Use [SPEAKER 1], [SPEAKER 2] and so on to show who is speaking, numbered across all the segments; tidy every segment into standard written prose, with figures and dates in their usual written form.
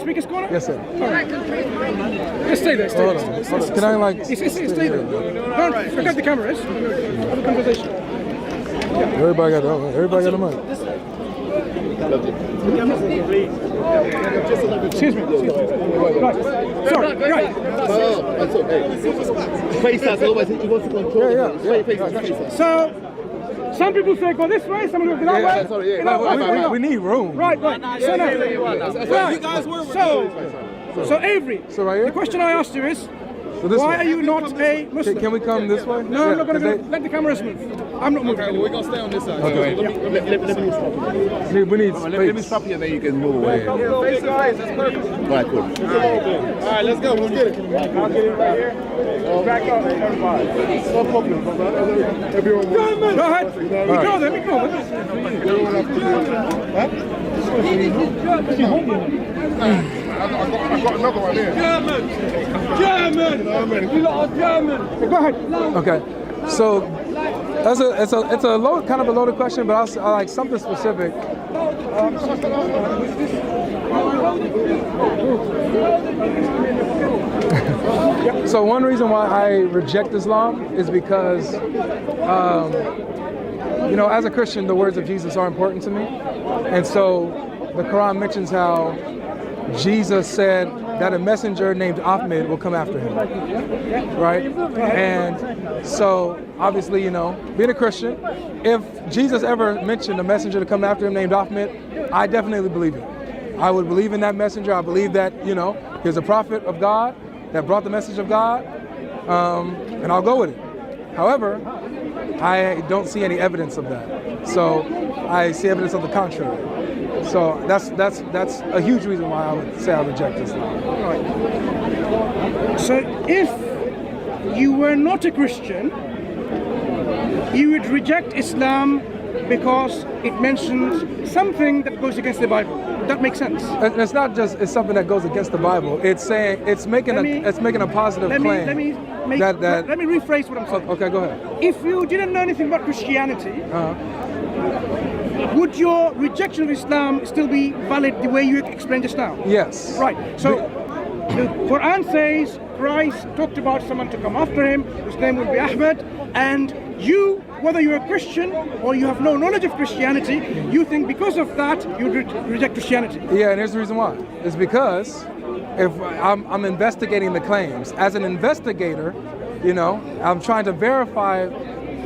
[SPEAKER 1] Speaker's Corner?
[SPEAKER 2] Yes, sir.
[SPEAKER 1] All right. Just stay there. Stay there.
[SPEAKER 2] Can I like...
[SPEAKER 1] Stay there. Don't forget the cameras. Have a conversation.
[SPEAKER 2] Everybody got the mic.
[SPEAKER 1] Excuse me. Right. Sorry. Right.
[SPEAKER 3] That's okay. Face us, otherwise he wants to control.
[SPEAKER 2] Yeah.
[SPEAKER 1] So, some people say go this way, some people go that way.
[SPEAKER 3] Sorry,
[SPEAKER 1] You know,
[SPEAKER 2] We need room.
[SPEAKER 1] Right. So now, so Avery,
[SPEAKER 2] So right here?
[SPEAKER 1] the question I asked you is,
[SPEAKER 2] this
[SPEAKER 1] why
[SPEAKER 2] way.
[SPEAKER 1] are you not a Muslim?
[SPEAKER 2] Can we come this way?
[SPEAKER 1] No, I'm not going to let the cameras move. I'm not moving.
[SPEAKER 3] We're going to stay on this side.
[SPEAKER 2] Okay. We need space.
[SPEAKER 3] Let me stop you, then you can move away. Face to face, that's perfect. All right, cool. All right, let's go. Let's get it. I'll get it right here. Back up, everybody. No problem. Everyone
[SPEAKER 1] Go ahead. Ignore them.
[SPEAKER 3] I got another one here.
[SPEAKER 1] German. You lot are German. Go ahead.
[SPEAKER 2] Okay. So it's a load, kind of a loaded question, but I like something specific. So one reason why I reject Islam is because, you know, as a Christian, the words of Jesus are important to me, and so the Quran mentions how Jesus said that a messenger named Ahmed will come after him, right? And so, obviously, you know, being a Christian, if Jesus ever mentioned a messenger to come after him named Ahmed, I definitely believe it. I would believe in that messenger. I believe that, you know, he's a prophet of God that brought the message of God, and I'll go with it. However, I don't see any evidence of that. So I see evidence of the contrary. So that's a huge reason why I would say I reject Islam.
[SPEAKER 1] Right. So if you were not a Christian, you would reject Islam because it mentions something that goes against the Bible. Would that make sense?
[SPEAKER 2] And it's not just it's something that goes against the Bible. It's saying it's making a positive claim.
[SPEAKER 1] Let me rephrase what I'm saying.
[SPEAKER 2] Okay, go ahead.
[SPEAKER 1] If you didn't know anything about Christianity, would your rejection of Islam still be valid the way you explained just now?
[SPEAKER 2] Yes.
[SPEAKER 1] Right. So the Quran says Christ talked about someone to come after him, whose name would be Ahmed, and you, whether you're a Christian or you have no knowledge of Christianity, you think because of that you reject Christianity.
[SPEAKER 2] Yeah, and here's the reason why. It's because if I'm investigating the claims. As an investigator, you know, I'm trying to verify,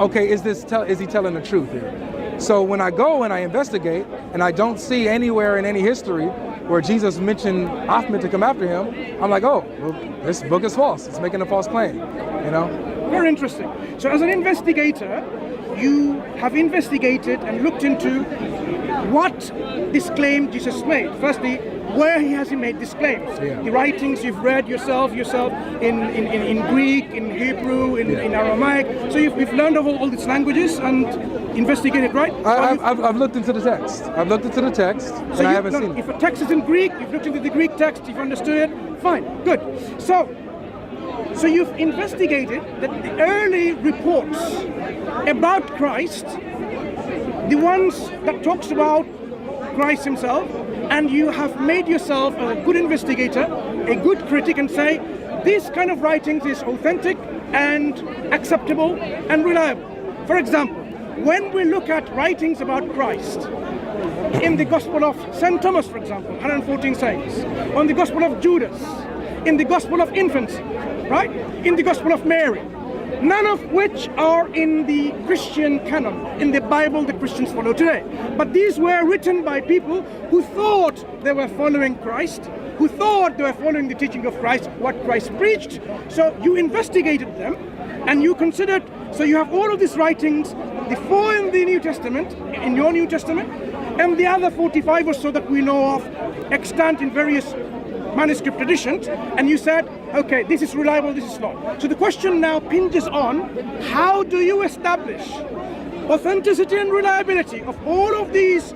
[SPEAKER 2] okay, is he telling the truth here? So when I go and I investigate and I don't see anywhere in any history where Jesus mentioned Ahmed to come after him, I'm like, oh, well, this book is false. It's making a false claim, you know?
[SPEAKER 1] Very interesting. So as an investigator, you have investigated and looked into what this claim Jesus made. Firstly, where has he made these claims?
[SPEAKER 2] Yeah.
[SPEAKER 1] The writings you've read yourself in Greek, in Hebrew, in Aramaic. So you've learned of all these languages and investigated, right?
[SPEAKER 2] I've looked into the text. I've looked into the text, and I haven't seen it.
[SPEAKER 1] If a text is in Greek, you've looked into the Greek text, you've understood it, fine, good. So you've investigated that the early reports about Christ, the ones that talks about Christ himself, and you have made yourself a good investigator, a good critic, and say this kind of writings is authentic and acceptable and reliable. For example, when we look at writings about Christ in the Gospel of St. Thomas, for example, 114 sayings, on the Gospel of Judas, in the Gospel of Infancy, right? In the Gospel of Mary, none of which are in the Christian canon, in the Bible that Christians follow today. But these were written by people who thought they were following Christ, who thought they were following the teaching of Christ, what Christ preached. So you investigated them and you considered, so you have all of these writings, the 4 in the New Testament, in your New Testament, and the other 45 or so that we know of extant in various manuscript traditions, and you said, okay, this is reliable, this is not. So the question now pinges on, how do you establish authenticity and reliability of all of these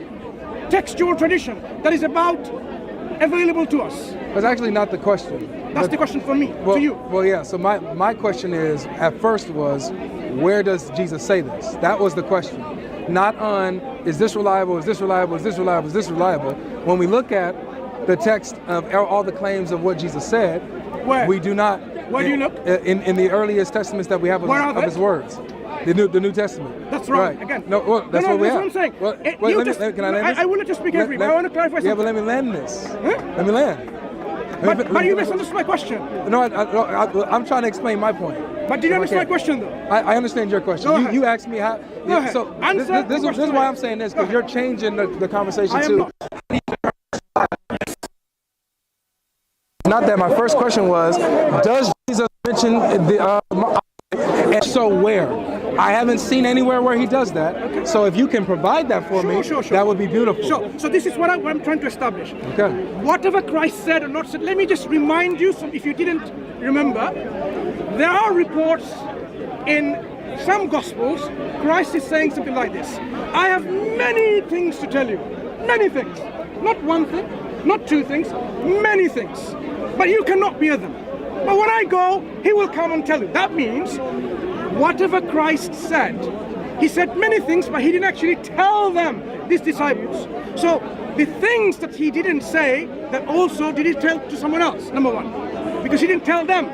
[SPEAKER 1] textual tradition that is available to us?
[SPEAKER 2] That's actually not the question.
[SPEAKER 1] That's the question for me, to you.
[SPEAKER 2] Well, yeah, so my question is, at first was, where does Jesus say this? That was the question. Not on, is this reliable, is this reliable, is this reliable, is this reliable? When we look at the text of all the claims of what Jesus said,
[SPEAKER 1] Where?
[SPEAKER 2] we do not.
[SPEAKER 1] Where do you look?
[SPEAKER 2] In the earliest testaments that we have of his words. The New Testament.
[SPEAKER 1] That's right. Again.
[SPEAKER 2] No, well, that's what we have.
[SPEAKER 1] That's what I'm saying.
[SPEAKER 2] Well, can I land this?
[SPEAKER 1] I will let you speak every, but I want to clarify something.
[SPEAKER 2] Yeah, but let me land this.
[SPEAKER 1] Huh?
[SPEAKER 2] Let me land.
[SPEAKER 1] But you misunderstood my question.
[SPEAKER 2] No, I'm trying to explain my point.
[SPEAKER 1] But did you understand my question, though?
[SPEAKER 2] I understand your question. You asked me how.
[SPEAKER 1] Go ahead.
[SPEAKER 2] So this is why I'm saying this, because you're changing the conversation too. Not that my first question was, does Jesus mention the and so where? I haven't seen anywhere where he does that. Okay. So if you can provide that for me, that would be beautiful.
[SPEAKER 1] So this is what I'm trying to establish.
[SPEAKER 2] Okay.
[SPEAKER 1] Whatever Christ said or not said, let me just remind you, if you didn't remember, there are reports in some Gospels, Christ is saying something like this: I have many things to tell you. Many things. Not one thing, not two things, many things. But you cannot bear them. But when I go, he will come and tell you. That means whatever Christ said, he said many things, but he didn't actually tell them, these disciples. So the things that he didn't say, that also did he tell to someone else, number one. Because he didn't tell them,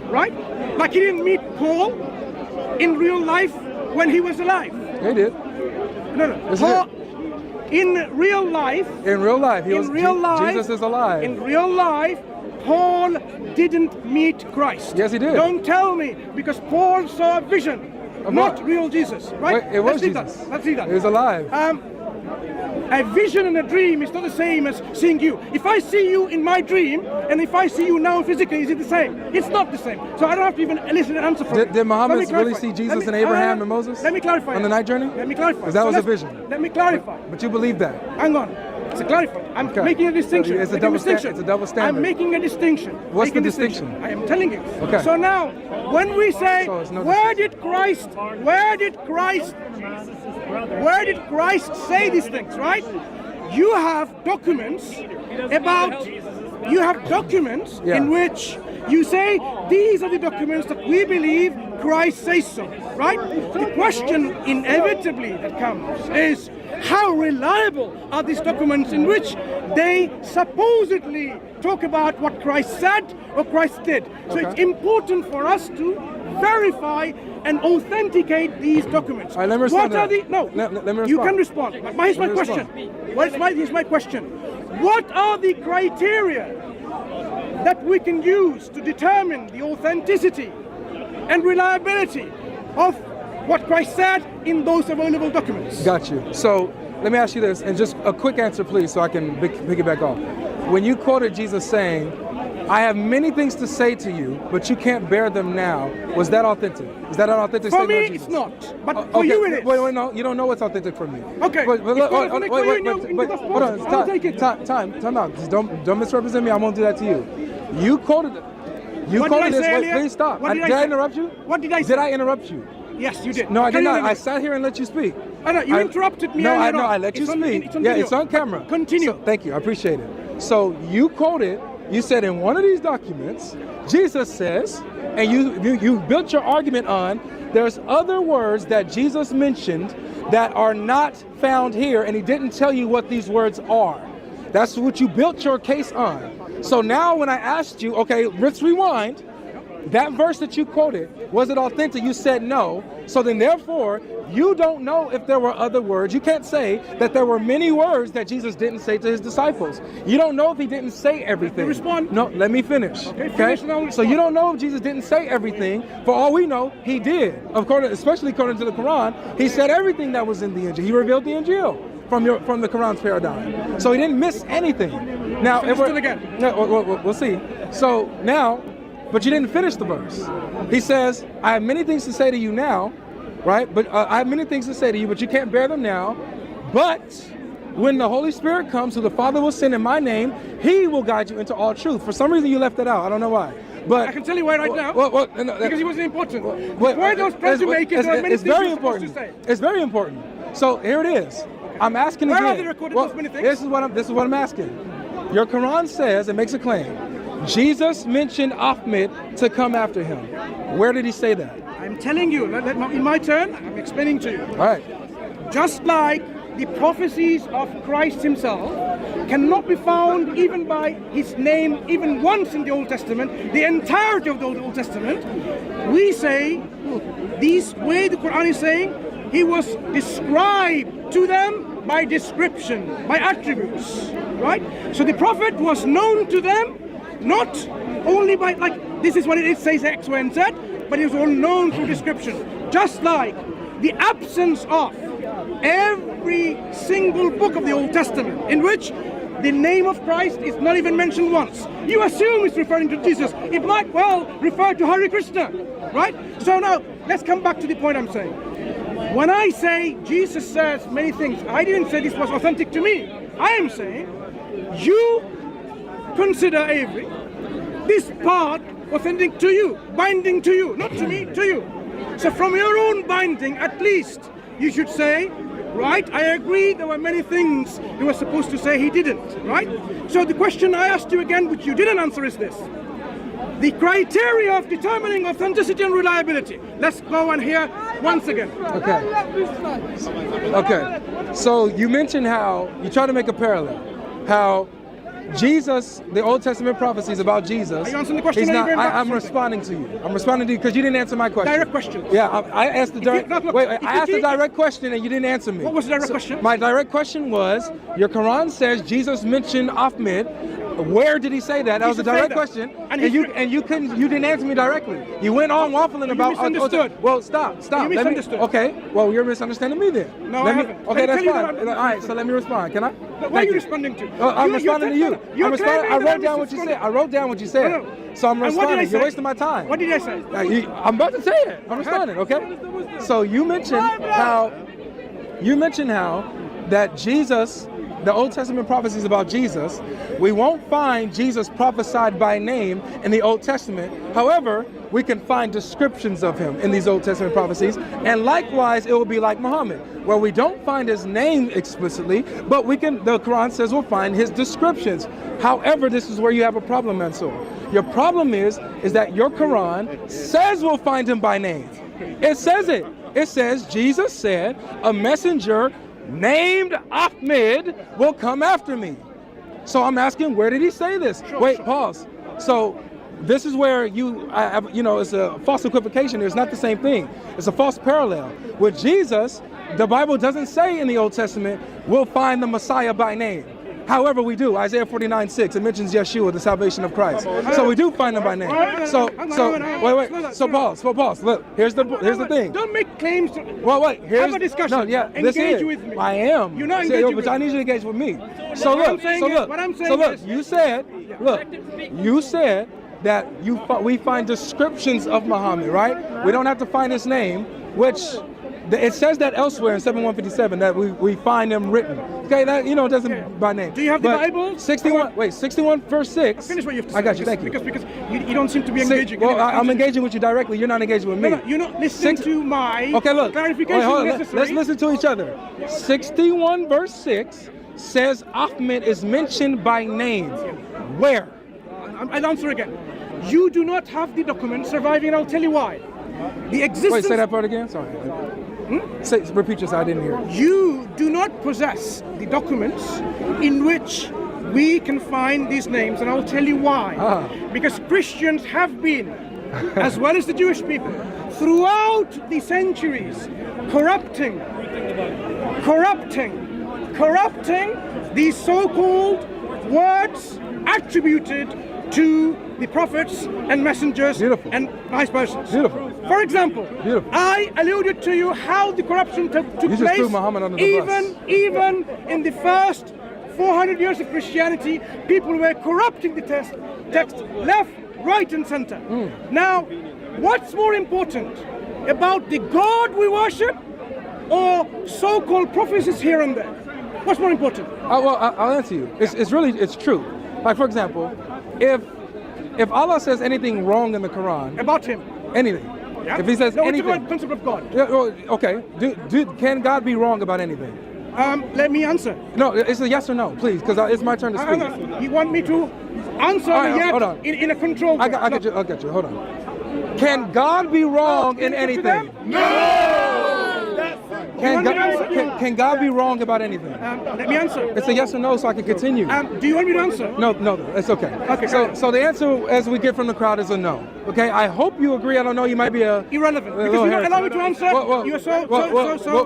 [SPEAKER 1] right? Like he didn't meet Paul in real life when he was alive.
[SPEAKER 2] He did.
[SPEAKER 1] No. Paul, in real life.
[SPEAKER 2] In real life. Jesus is alive.
[SPEAKER 1] In real life, Paul didn't meet Christ.
[SPEAKER 2] Yes, he did.
[SPEAKER 1] Don't tell me, because Paul saw a vision, not real Jesus, right?
[SPEAKER 2] Wait, it was Jesus.
[SPEAKER 1] Let's see that.
[SPEAKER 2] He was alive.
[SPEAKER 1] A vision and a dream is not the same as seeing you. If I see you in my dream, and if I see you now physically, is it the same? It's not the same. So I don't have to even listen an answer from you.
[SPEAKER 2] Did Muhammad really see Jesus and Abraham and Moses?
[SPEAKER 1] Let me clarify.
[SPEAKER 2] On the night journey?
[SPEAKER 1] Let me clarify.
[SPEAKER 2] Because that was a vision.
[SPEAKER 1] Let me clarify.
[SPEAKER 2] But you believe that?
[SPEAKER 1] Hang on. It's a clarify. I'm making a distinction.
[SPEAKER 2] It's a double standard.
[SPEAKER 1] I'm making a distinction.
[SPEAKER 2] What's the distinction?
[SPEAKER 1] I am telling you.
[SPEAKER 2] Okay.
[SPEAKER 1] So now, when we say, where did Christ say these things, right? You have documents in which you say, these are the documents that we believe Christ says so, right? The question inevitably that comes is, how reliable are these documents in which they supposedly talk about what Christ said or Christ did? So it's important for us to verify and authenticate these documents.
[SPEAKER 2] All right, let me respond.
[SPEAKER 1] Let me respond. You can respond. But here's my question. Here's my question. What are the criteria that we can use to determine the authenticity and reliability of what Christ said in those available documents?
[SPEAKER 2] Got you. So let me ask you this, and just a quick answer, please, so I can pick it back off. When you quoted Jesus saying, I have many things to say to you, but you can't bear them now, was that authentic? Is that an authentic statement of Jesus?
[SPEAKER 1] For me, it's not. But for you, it is.
[SPEAKER 2] Wait, no. You don't know what's authentic for me.
[SPEAKER 1] Okay.
[SPEAKER 2] Hold on.
[SPEAKER 1] I'll take it.
[SPEAKER 2] Time out. Just don't misrepresent me. I won't do that to you. You quoted it. Please stop. Did I interrupt you?
[SPEAKER 1] What did I say?
[SPEAKER 2] Did I interrupt you?
[SPEAKER 1] Yes, you did.
[SPEAKER 2] No, I did not. I sat here and let you speak.
[SPEAKER 1] I know, you interrupted me.
[SPEAKER 2] I let you speak. It's on camera.
[SPEAKER 1] Continue.
[SPEAKER 2] So, thank you. I appreciate it. So you quoted, you said in one of these documents, Jesus says, and you built your argument on, there's other words that Jesus mentioned that are not found here, and he didn't tell you what these words are. That's what you built your case on. So now when I asked you, okay, let's rewind, that verse that you quoted, was it authentic? You said no. So then therefore, you don't know if there were other words. You can't say that there were many words that Jesus didn't say to his disciples. You don't know if he didn't say everything.
[SPEAKER 1] Respond.
[SPEAKER 2] No, let me finish. Okay? So you don't know if Jesus didn't say everything. For all we know, he did. Especially according to the Quran, he said everything that was in the Injil. He revealed the Injil from the Quran's paradigm. So he didn't miss anything. Now, we'll see. So now, but you didn't finish the verse. He says, I have many things to say to you now, right? But I have many things to say to you, but you can't bear them now. But when the Holy Spirit comes, who the Father will send in my name, he will guide you into all truth. For some reason, you left that out. I don't know why. But
[SPEAKER 1] I can tell you why right now. Because he wasn't important. The point I was trying to make is there are many things you're supposed to say.
[SPEAKER 2] It's very important. So here it is. I'm asking again.
[SPEAKER 1] Where are they recorded those many things?
[SPEAKER 2] This is what I'm asking. Your Quran says, it makes a claim, Jesus mentioned Ahmed to come after him. Where did he say that?
[SPEAKER 1] I'm telling you, in my turn, I'm explaining to you.
[SPEAKER 2] All right.
[SPEAKER 1] Just like the prophecies of Christ himself cannot be found even by his name even once in the Old Testament, the entirety of the Old Testament, we say, this way the Quran is saying, he was described to them by description, by attributes, right? So the Prophet was known to them, not only by, like, this is what it says X, Y, and Z, but it was all known through description. Just like the absence of every single book of the Old Testament in which the name of Christ is not even mentioned once. You assume it's referring to Jesus. It might well refer to Hare Krishna, right? So now, let's come back to the point I'm saying. When I say Jesus says many things, I didn't say this was authentic to me. I am saying, you consider, Avery, this part authentic to you, binding to you, not to me, to you. So from your own binding, at least, you should say, right, I agree there were many things he was supposed to say he didn't, right? So the question I asked you again, which you didn't answer, is this. The criteria of determining authenticity and reliability. Let's go and hear once again.
[SPEAKER 2] Okay. So you mentioned how, you try to make a parallel, how Jesus, the Old Testament prophecies about Jesus.
[SPEAKER 1] Are you answering the question?
[SPEAKER 2] I'm responding to you. I'm responding to you because you didn't answer my question.
[SPEAKER 1] Direct question.
[SPEAKER 2] Yeah, I asked the direct. I asked the direct question and you didn't answer me.
[SPEAKER 1] What was the direct question?
[SPEAKER 2] My direct question was: your Quran says Jesus mentioned Ahmed. Where did he say that? That was a direct question, and you didn't answer me directly. You went on waffling about.
[SPEAKER 1] You misunderstood.
[SPEAKER 2] Well, stop.
[SPEAKER 1] You misunderstood.
[SPEAKER 2] Okay. Well, you're misunderstanding me then.
[SPEAKER 1] No, I haven't.
[SPEAKER 2] Okay, that's fine. All right, so let me respond. Can I?
[SPEAKER 1] What are you responding to?
[SPEAKER 2] I'm responding to you. I wrote down what you said. I wrote down what you said.
[SPEAKER 1] No.
[SPEAKER 2] So I'm responding. You're
[SPEAKER 1] say?
[SPEAKER 2] wasting my time.
[SPEAKER 1] What did I say?
[SPEAKER 2] I'm about to say it. I'm responding. Okay. So you mentioned how that Jesus, the Old Testament prophecies about Jesus, we won't find Jesus prophesied by name in the Old Testament. However, we can find descriptions of him in these Old Testament prophecies. And likewise, it will be like Muhammad, where we don't find his name explicitly, but the Quran says we'll find his descriptions. However, this is where you have a problem, Mansur. Your problem is that your Quran says we'll find him by name. It says it. It says, Jesus said, a messenger named Ahmed will come after me. So I'm asking, where did he say this? Wait, pause. So this is where it's a false equivocation. It's not the same thing. It's a false parallel. With Jesus, the Bible doesn't say in the Old Testament, we'll find the Messiah by name. However, we do. Isaiah 49:6, it mentions Yeshua, the salvation of Christ. So we do find him by name. So wait. So pause. Look, here's the thing.
[SPEAKER 1] Don't make claims.
[SPEAKER 2] Here's
[SPEAKER 1] have a discussion.
[SPEAKER 2] No, yeah,
[SPEAKER 1] engage with me.
[SPEAKER 2] I am.
[SPEAKER 1] You're not engaging with me.
[SPEAKER 2] But I need you to engage with me. You said that we find descriptions of Muhammad, right? We don't have to find his name, which it says that elsewhere in 7157 that we find him written. Okay, that it doesn't by name.
[SPEAKER 1] Do you have the Bible?
[SPEAKER 2] 61 verse 6.
[SPEAKER 1] Finish what you have to say.
[SPEAKER 2] I got you. Thank you.
[SPEAKER 1] Because you don't seem to be engaging.
[SPEAKER 2] Well, I'm engaging with you directly. You're not engaging with me.
[SPEAKER 1] No, you're not listening to my clarification.
[SPEAKER 2] Let's listen to each other. 61 verse 6 says Ahmed is mentioned by name. Where?
[SPEAKER 1] I'll answer again. You do not have the document surviving, and I'll tell you why. The existence.
[SPEAKER 2] Wait, say that part again. Sorry. Repeat yourself. I didn't hear it.
[SPEAKER 1] You do not possess the documents in which we can find these names, and I'll tell you why. Because Christians have been, as well as the Jewish people, throughout the centuries, corrupting these so-called words attributed to the prophets and messengers and vice versa. For example, I alluded to you how the corruption took place even in the first 400 years of Christianity. People were corrupting the text left, right, and center. Now, what's more important about the God we worship or so-called prophecies here and there? What's more important?
[SPEAKER 2] I'll answer you. It's true. Like, for example, if Allah says anything wrong in the Quran
[SPEAKER 1] about him,
[SPEAKER 2] anything, if he says anything,
[SPEAKER 1] it's about principle of God.
[SPEAKER 2] Okay. Can God be wrong about anything?
[SPEAKER 1] Let me answer.
[SPEAKER 2] No, it's a yes or no, please, because it's my turn to speak.
[SPEAKER 1] You want me to answer in a controlled way?
[SPEAKER 2] I got you. Hold on. Can God be wrong in anything?
[SPEAKER 3] No!
[SPEAKER 2] Can God be wrong about anything?
[SPEAKER 1] Let me answer.
[SPEAKER 2] It's a yes or no, so I can continue.
[SPEAKER 1] Do you want me to answer?
[SPEAKER 2] No, it's okay.
[SPEAKER 1] Okay.
[SPEAKER 2] So the answer, as we get from the crowd, is a no. Okay. I hope you agree. I don't know. You might be
[SPEAKER 1] irrelevant because you don't allow me to answer. You're so.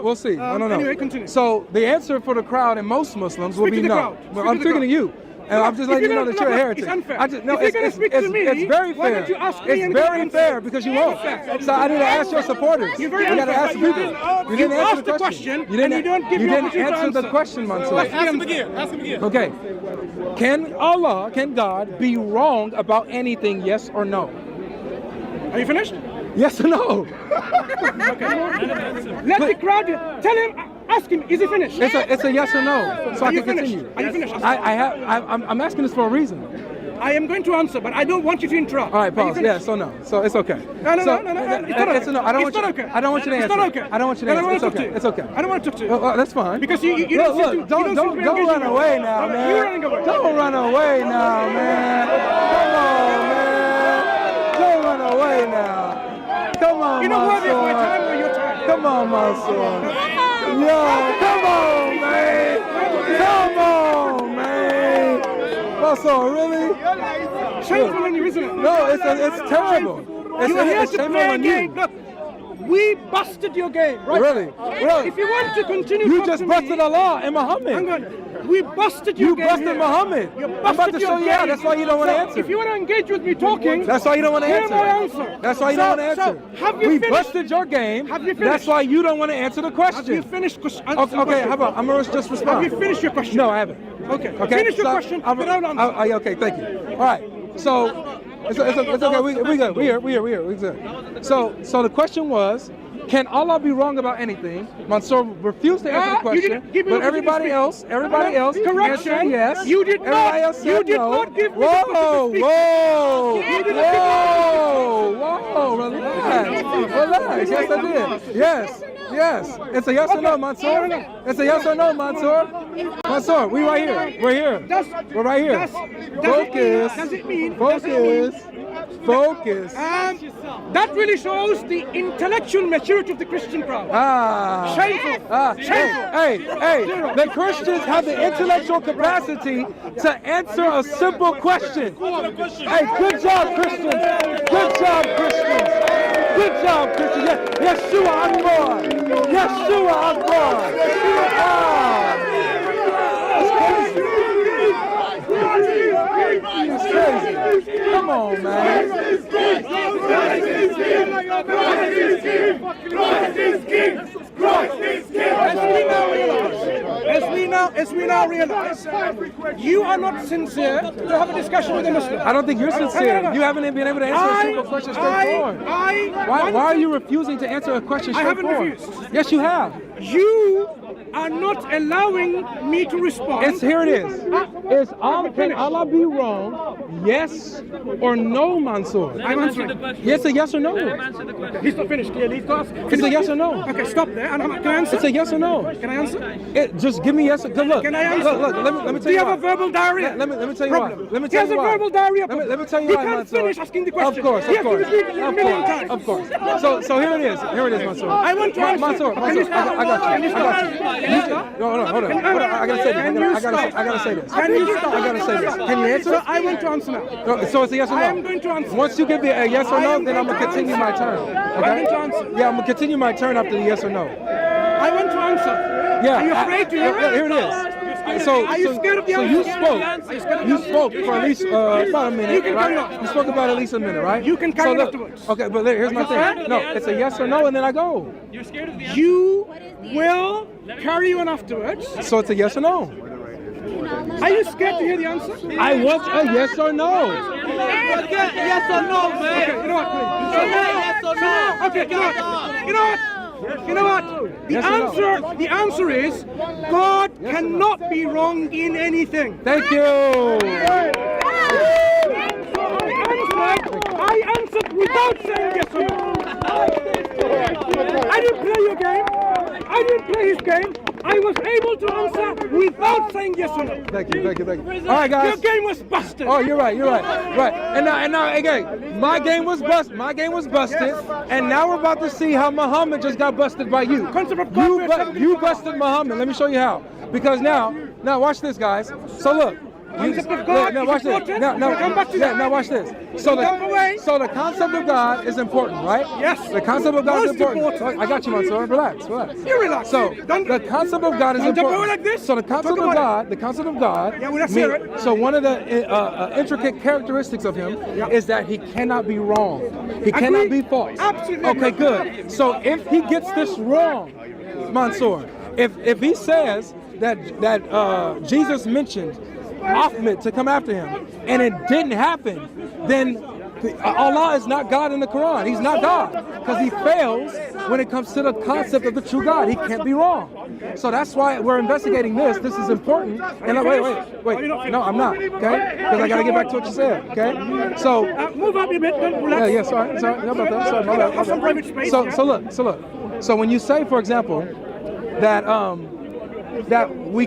[SPEAKER 2] We'll see. I don't know.
[SPEAKER 1] Anyway, continue.
[SPEAKER 2] So the answer for the crowd and most Muslims will be no. Well, I'm speaking to you. And I'm just letting you know that you're a heretic.
[SPEAKER 1] It's unfair.
[SPEAKER 2] It's very fair. It's very fair because you won't. So I need to ask your supporters. You got to ask the people. You didn't answer the question. You didn't answer the question, Mansur.
[SPEAKER 3] Ask him again.
[SPEAKER 2] Okay. Can God be wrong about anything, yes or no?
[SPEAKER 1] Are you finished?
[SPEAKER 2] Yes or no?
[SPEAKER 1] Okay. Let the crowd tell him. Ask him. Is he finished?
[SPEAKER 2] It's a yes or no, so I can continue.
[SPEAKER 1] Are you finished?
[SPEAKER 2] I'm asking this for a reason.
[SPEAKER 1] I am going to answer, but I don't want you to interrupt.
[SPEAKER 2] All right, pause. Yeah, so no. So it's okay.
[SPEAKER 1] No. It's not okay.
[SPEAKER 2] It's a no. I don't want you to answer. I don't want you to answer. It's okay. It's okay.
[SPEAKER 1] I don't want to talk to you.
[SPEAKER 2] Well, that's fine.
[SPEAKER 1] Because you don't
[SPEAKER 2] don't run away now, man.
[SPEAKER 1] You're running away.
[SPEAKER 2] Don't run away now, man. Come on, man. Don't run away now. Come on,
[SPEAKER 1] you know
[SPEAKER 2] Mansur.
[SPEAKER 1] what? My time or your time?
[SPEAKER 2] Come on, Mansur. Yo, come on, man. Come on, man. Mansur, really?
[SPEAKER 1] Shameful on you, isn't it?
[SPEAKER 2] No, it's terrible.
[SPEAKER 1] You are here to
[SPEAKER 2] shameful
[SPEAKER 1] play a
[SPEAKER 2] on you.
[SPEAKER 1] game. Look, we busted your game, right?
[SPEAKER 2] Really?
[SPEAKER 1] If you want to continue,
[SPEAKER 2] you just busted Allah and Muhammad.
[SPEAKER 1] Hang on. We busted your game.
[SPEAKER 2] You busted Muhammad. I'm about to show you out. That's why you don't want to answer.
[SPEAKER 1] If you want to engage with me talking,
[SPEAKER 2] that's why you don't want to answer.
[SPEAKER 1] Hear my answer.
[SPEAKER 2] That's why you don't want to answer.
[SPEAKER 1] Have you
[SPEAKER 2] we
[SPEAKER 1] finished?
[SPEAKER 2] Busted your game.
[SPEAKER 1] Have you finished?
[SPEAKER 2] That's why you don't want to answer the question.
[SPEAKER 1] Have you finished?
[SPEAKER 2] Okay, how about I'm gonna just respond.
[SPEAKER 1] Have you finished your question?
[SPEAKER 2] No, I haven't.
[SPEAKER 1] Okay. Finish your question.
[SPEAKER 2] Okay, thank you. All right. So it's okay. We good. We here. We good. So the question was, can Allah be wrong about anything? Mansur refused to answer the question, but everybody else answered yes.
[SPEAKER 1] You did
[SPEAKER 2] everybody
[SPEAKER 1] not.
[SPEAKER 2] Else said
[SPEAKER 1] You did
[SPEAKER 2] no.
[SPEAKER 1] not give me
[SPEAKER 2] Whoa, relax. Yes, I did. Yes. It's a yes or no, Mansur. It's a yes or no, Mansur. Mansur, we right here. We're here. We're right here. Focus.
[SPEAKER 1] That really shows the intellectual maturity of the Christian crowd. Shameful.
[SPEAKER 2] Hey. The Christians have the intellectual capacity to answer a simple question. Hey, good job, Christians. Good job, Christians. Yeshua Akbar. That's crazy. Come on, man.
[SPEAKER 1] As we now realize, you are not sincere to have a discussion with a Muslim.
[SPEAKER 2] I don't think you're sincere. You haven't been able to answer a simple question straightforward. Why are you refusing to answer a question straightforward?
[SPEAKER 1] I haven't refused.
[SPEAKER 2] Yes, you have.
[SPEAKER 1] You are not allowing me to respond.
[SPEAKER 2] Here it is. Can Allah be wrong? Yes or no, Mansur?
[SPEAKER 1] I'm answering.
[SPEAKER 2] Yes, a yes or no.
[SPEAKER 1] He's not finished.
[SPEAKER 2] It's a yes or no.
[SPEAKER 1] Okay, stop there. Can I answer?
[SPEAKER 2] It's a yes or no.
[SPEAKER 1] Can I answer?
[SPEAKER 2] Just give me yes or no. Look.
[SPEAKER 1] Can I answer?
[SPEAKER 2] Look, let me tell you.
[SPEAKER 1] Do you have a verbal diarrhea?
[SPEAKER 2] Let me tell you why.
[SPEAKER 1] He has a verbal diarrhea.
[SPEAKER 2] Let me tell you why,
[SPEAKER 1] Mansur. He can't finish asking the question.
[SPEAKER 2] Of course.
[SPEAKER 1] Of
[SPEAKER 2] course. So here it is, Mansur.
[SPEAKER 1] I want to answer.
[SPEAKER 2] Mansur, I got you. No, hold on. I gotta say this.
[SPEAKER 1] Can you stop?
[SPEAKER 2] I gotta say this. Can you answer?
[SPEAKER 1] So I want to answer now.
[SPEAKER 2] So it's a yes or no?
[SPEAKER 1] I am going to answer.
[SPEAKER 2] Once you give me a yes or no, then I'm gonna continue my turn. Okay?
[SPEAKER 1] I'm going to answer.
[SPEAKER 2] Yeah, I'm gonna continue my turn after the yes or no.
[SPEAKER 1] I want to answer.
[SPEAKER 2] Yeah.
[SPEAKER 1] Are you afraid to hear it?
[SPEAKER 2] Here it is. So
[SPEAKER 1] you scared of the answer?
[SPEAKER 2] You spoke for at least about a minute,
[SPEAKER 1] You can carry
[SPEAKER 2] right?
[SPEAKER 1] on.
[SPEAKER 2] You spoke about at least a minute, right?
[SPEAKER 1] You can carry on afterwards.
[SPEAKER 2] Okay, but here's my thing. No, it's a yes or no, and then I go.
[SPEAKER 4] You're scared of the answer?
[SPEAKER 1] You will carry on afterwards.
[SPEAKER 2] So it's a yes or no.
[SPEAKER 1] Are you scared to hear the answer?
[SPEAKER 2] I want a yes or no.
[SPEAKER 4] Yes or no, man?
[SPEAKER 1] Okay, you know what?
[SPEAKER 4] Yes or no?
[SPEAKER 1] Okay, you know what? The answer is God cannot be wrong in anything.
[SPEAKER 2] Thank you.
[SPEAKER 1] I answered without saying yes or no. I didn't play your game. I didn't play his game. I was able to answer without saying yes or no.
[SPEAKER 2] Thank you. All right, guys.
[SPEAKER 1] Your game was busted.
[SPEAKER 2] Oh, you're right. Right. And now, again, my game was busted, and now we're about to see how Muhammad just got busted by you.
[SPEAKER 1] Concept of God,
[SPEAKER 2] You busted Muhammad. Let me show you how. Because now watch this, guys. So look.
[SPEAKER 1] Concept of God
[SPEAKER 2] Now
[SPEAKER 1] is
[SPEAKER 2] watch this.
[SPEAKER 1] important.
[SPEAKER 2] Now
[SPEAKER 1] Come back to that.
[SPEAKER 2] Now watch this. So the concept of God is important, right?
[SPEAKER 1] Yes.
[SPEAKER 2] The concept of God is
[SPEAKER 1] Most
[SPEAKER 2] important. I got you, Mansur. Relax.
[SPEAKER 1] You relax.
[SPEAKER 2] So the concept of God is
[SPEAKER 1] don't jump
[SPEAKER 2] important.
[SPEAKER 1] away like this.
[SPEAKER 2] So the concept of God.
[SPEAKER 1] Yeah, well, let's hear it.
[SPEAKER 2] So one of the intricate characteristics of him is that he cannot be wrong. He cannot be false.
[SPEAKER 1] Absolutely.
[SPEAKER 2] Okay, good. So if he gets this wrong, Mansur, if he says that Jesus mentioned Ahmed to come after him, and it didn't happen, then Allah is not God in the Quran. He's not God, because he fails when it comes to the concept of the true God. He can't be wrong. So that's why we're investigating this. This is important. And wait. No, I'm not. Okay, because I got to get back to what you said. Okay. So
[SPEAKER 1] move up a bit. Relax.
[SPEAKER 2] yeah. Sorry. No about that. Sorry. My bad.
[SPEAKER 1] Have some private space.
[SPEAKER 2] So look. So when you say, for example, that we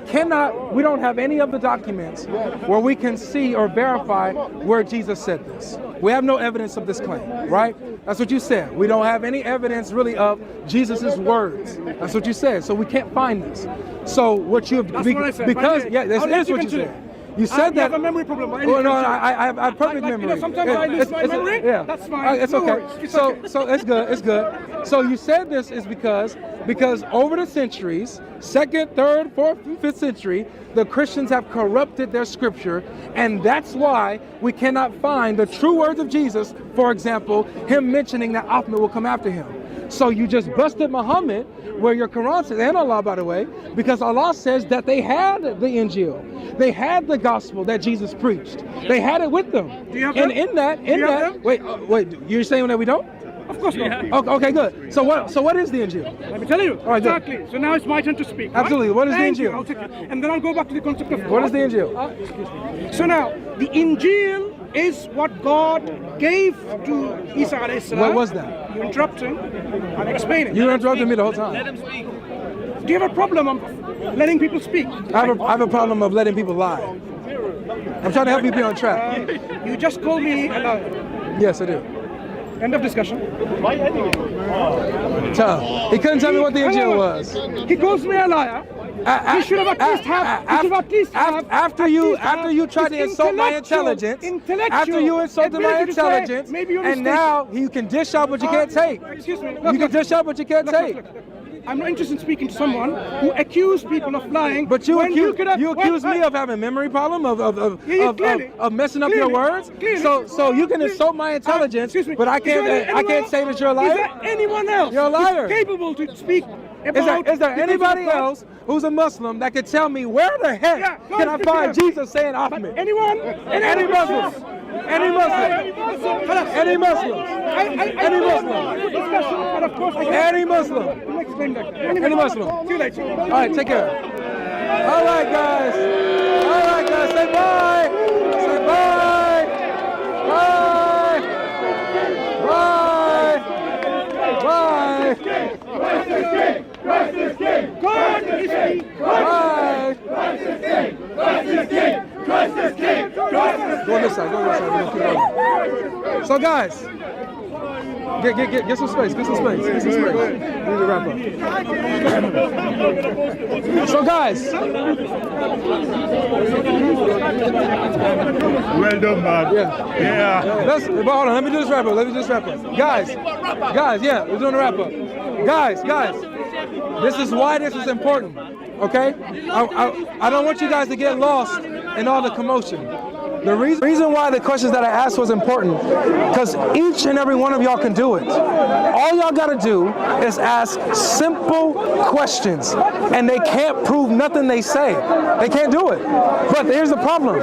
[SPEAKER 2] don't have any of the documents where we can see or verify where Jesus said this. We have no evidence of this claim, right? That's what you said. We don't have any evidence really of Jesus's words. That's what you said. So we can't find this. So what you have,
[SPEAKER 1] That's what I said.
[SPEAKER 2] because
[SPEAKER 1] I'll
[SPEAKER 2] this
[SPEAKER 1] let
[SPEAKER 2] is
[SPEAKER 1] you
[SPEAKER 2] what you
[SPEAKER 1] continue.
[SPEAKER 2] said. You said
[SPEAKER 1] You
[SPEAKER 2] that.
[SPEAKER 1] have a memory problem.
[SPEAKER 2] Well, no, I have perfect memory.
[SPEAKER 1] Sometimes I lose my memory.
[SPEAKER 2] Yeah,
[SPEAKER 1] That's fine.
[SPEAKER 2] It's
[SPEAKER 1] No
[SPEAKER 2] okay.
[SPEAKER 1] worries. It's
[SPEAKER 2] So
[SPEAKER 1] okay.
[SPEAKER 2] it's good. It's good. So you said this is because over the centuries, 2nd, 3rd, 4th, 5th century, the Christians have corrupted their scripture, and that's why we cannot find the true words of Jesus. For example, him mentioning that Ahmed will come after him. So you just busted Muhammad, where your Quran says, and Allah, by the way, because Allah says that they had the Injil. They had the gospel that Jesus preached. They had it with them.
[SPEAKER 1] Do you have
[SPEAKER 2] and
[SPEAKER 1] them?
[SPEAKER 2] in that, wait, you're saying that we don't?
[SPEAKER 1] Of course not.
[SPEAKER 2] Okay, good. So what is the Injil?
[SPEAKER 1] Let me tell you.
[SPEAKER 2] All right, good.
[SPEAKER 1] Exactly. So now it's my turn to speak.
[SPEAKER 2] Absolutely.
[SPEAKER 1] Right?
[SPEAKER 2] What is the
[SPEAKER 1] Thank you.
[SPEAKER 2] Injil?
[SPEAKER 1] I'll take it. And then I'll go back to the concept of
[SPEAKER 2] What is the Injil?
[SPEAKER 1] Excuse me. So now, the Injil is what God gave to Isa alayhi salam.
[SPEAKER 2] What was that?
[SPEAKER 1] You're interrupting. I'm explaining.
[SPEAKER 2] You interrupted me the whole time.
[SPEAKER 4] Let him speak.
[SPEAKER 1] Do you have a problem of letting people speak?
[SPEAKER 2] I have a problem of letting people lie. I'm trying to help you be on track.
[SPEAKER 1] You just called me a liar.
[SPEAKER 2] Yes, I do.
[SPEAKER 1] End of discussion.
[SPEAKER 2] He couldn't tell me what the Injil was.
[SPEAKER 1] He calls me a liar. He should have at least have.
[SPEAKER 2] After you tried to insult my intelligence, after you insulted my intelligence, and now you can dish out what you can't take.
[SPEAKER 1] Excuse me.
[SPEAKER 2] You can dish out what you can't take.
[SPEAKER 1] Look. I'm not interested in speaking to someone who accused people of lying.
[SPEAKER 2] But you accuse me
[SPEAKER 1] Wait.
[SPEAKER 2] of having a memory problem,
[SPEAKER 1] Clearly.
[SPEAKER 2] of messing up your words. So you can insult my intelligence,
[SPEAKER 1] Excuse me.
[SPEAKER 2] but I can't say that you're a liar.
[SPEAKER 1] Is there anyone else
[SPEAKER 2] You're a liar.
[SPEAKER 1] who's capable to speak about?
[SPEAKER 2] Is there anybody else who's a Muslim that could tell me where the heck can I find Jesus saying Ahmed?
[SPEAKER 1] Anyone?
[SPEAKER 2] Any Muslims? Any Muslim? Any Muslim? Any Muslim? Any Muslim? Any Muslim?
[SPEAKER 1] See you later.
[SPEAKER 2] All right, take care. All right, guys. Say bye. Say bye. Bye. Bye. Bye.
[SPEAKER 1] God is king.
[SPEAKER 2] Bye. Go on this side. We're gonna keep going. So, guys, get some space. We need to wrap up. So, guys.
[SPEAKER 3] Well done, man.
[SPEAKER 2] Yeah. But hold on. Let me just wrap up. Guys. Yeah, we're doing a wrap up. Guys. This is why this is important. Okay? I don't want you guys to get lost in all the commotion. The reason why the questions that I asked was important, because each and every one of y'all can do it. All y'all got to do is ask simple questions, and they can't prove nothing they say. They can't do it. But here's the problem.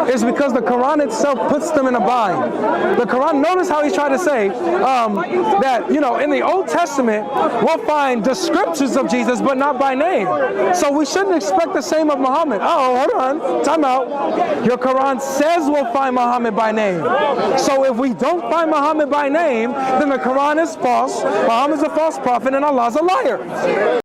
[SPEAKER 2] It's because the Quran itself puts them in a bind. The Quran, notice how he's trying to say that, in the Old Testament, we'll find descriptions of Jesus, but not by name. So we shouldn't expect the same of Muhammad. Oh, hold on. Time out. Your Quran says we'll find Muhammad by name. So if we don't find Muhammad by name, then the Quran is false, Muhammad's a false prophet, and Allah's a liar.